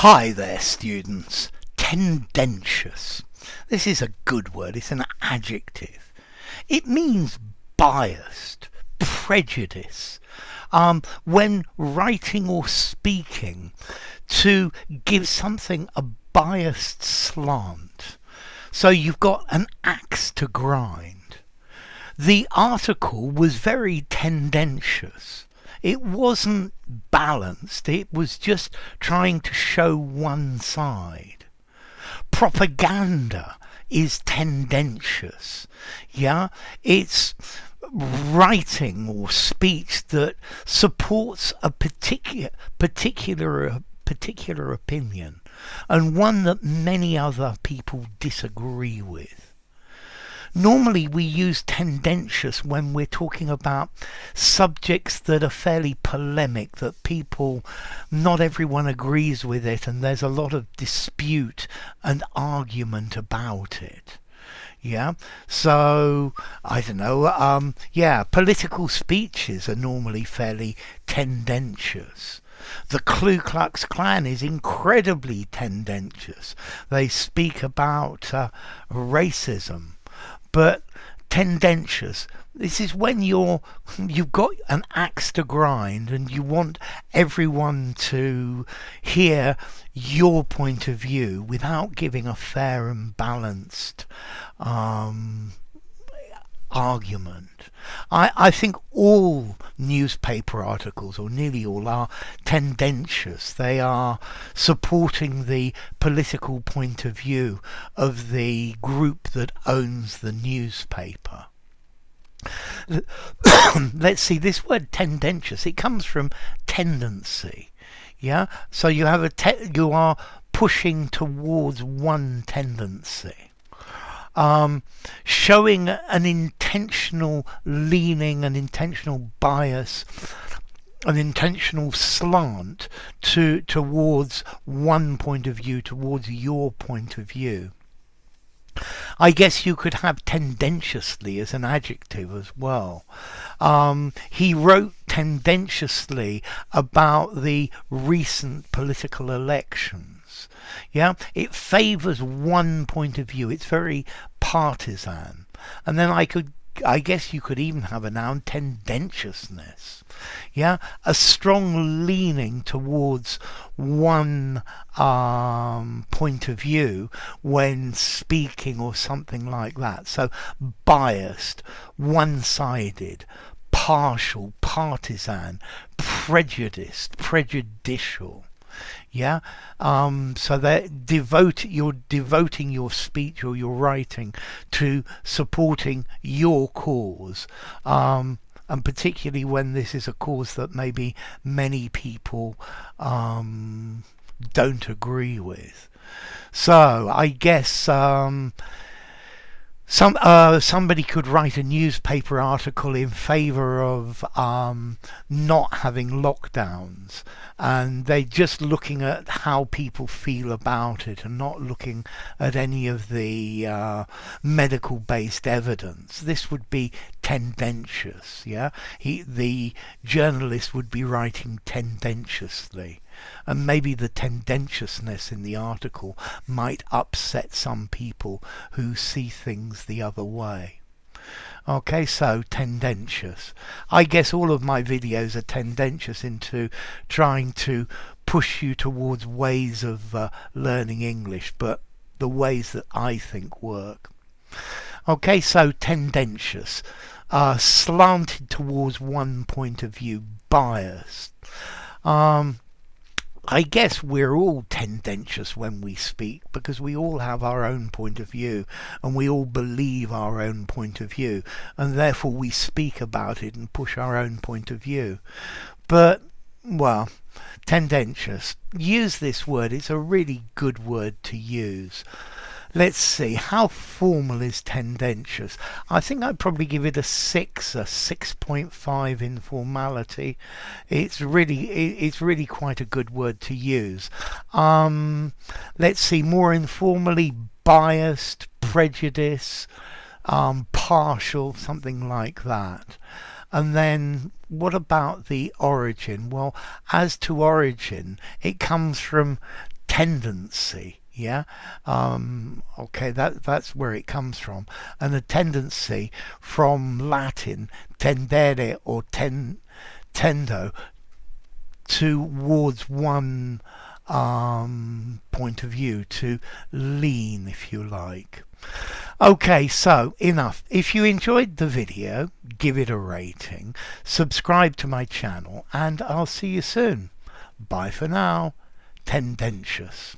Hi there, students. Tendentious. This is a good word. It's an adjective. It means biased, prejudice. When writing or speaking, to give something a biased slant. So you've got an axe to grind. The article was very tendentious. It wasn't balanced, it was just trying to show one side. Propaganda is tendentious. Yeah, it's writing or speech that supports a particular opinion, and one that many other people disagree with. Normally we use tendentious when we're talking about subjects that are fairly polemic, that not everyone agrees with it, and there's a lot of dispute and argument about it. Yeah, so I don't know. Political speeches are normally fairly tendentious. The Ku Klux Klan is incredibly tendentious. They speak about racism. But tendentious, this is when you've got an axe to grind and you want everyone to hear your point of view without giving a fair and balanced argument. I think all newspaper articles, or nearly all, are tendentious. They are supporting the political point of view of the group that owns the newspaper. Let's see, this word tendentious, it comes from tendency. Yeah, so you have you are pushing towards one tendency. Showing an intentional leaning, an intentional bias, an intentional slant towards one point of view, towards your point of view. I guess you could have tendentiously as an adjective as well. He wrote tendentiously about the recent political elections. Yeah, it favours one point of view. It's very partisan. And then I guess you could even have a noun, tendentiousness. Yeah, a strong leaning towards one point of view when speaking or something like that. So biased, one-sided, partial, partisan, prejudiced, prejudicial. Yeah, so you're devoting your speech or your writing to supporting your cause, and particularly when this is a cause that maybe many people don't agree with. So I guess somebody could write a newspaper article in favour of not having lockdowns, and they're just looking at how people feel about it and not looking at any of the medical based evidence. This would be tendentious. Yeah, the journalist would be writing tendentiously, and maybe the tendentiousness in the article might upset some people who see things the other way. Okay, so tendentious. I guess all of my videos are tendentious into trying to push you towards ways of learning English, but the ways that I think work. Okay, so tendentious, slanted towards one point of view, biased. I guess we're all tendentious when we speak, because we all have our own point of view and we all believe our own point of view, and therefore we speak about it and push our own point of view. But, well, tendentious. Use this word. It's a really good word to use. Let's see, how formal is tendentious? I think I'd probably give it a 6.5 in formality. It's really quite a good word to use. Let's see, more informally, biased, prejudice, partial, something like that. And then what about the origin? Well, as to origin, it comes from tendency. Yeah, okay, that's where it comes from, and a tendency from Latin tendere or tendo, towards one point of view, to lean, if you like. Okay, so enough. If you enjoyed the video, give it a rating, subscribe to my channel, and I'll see you soon. Bye for now. Tendentious.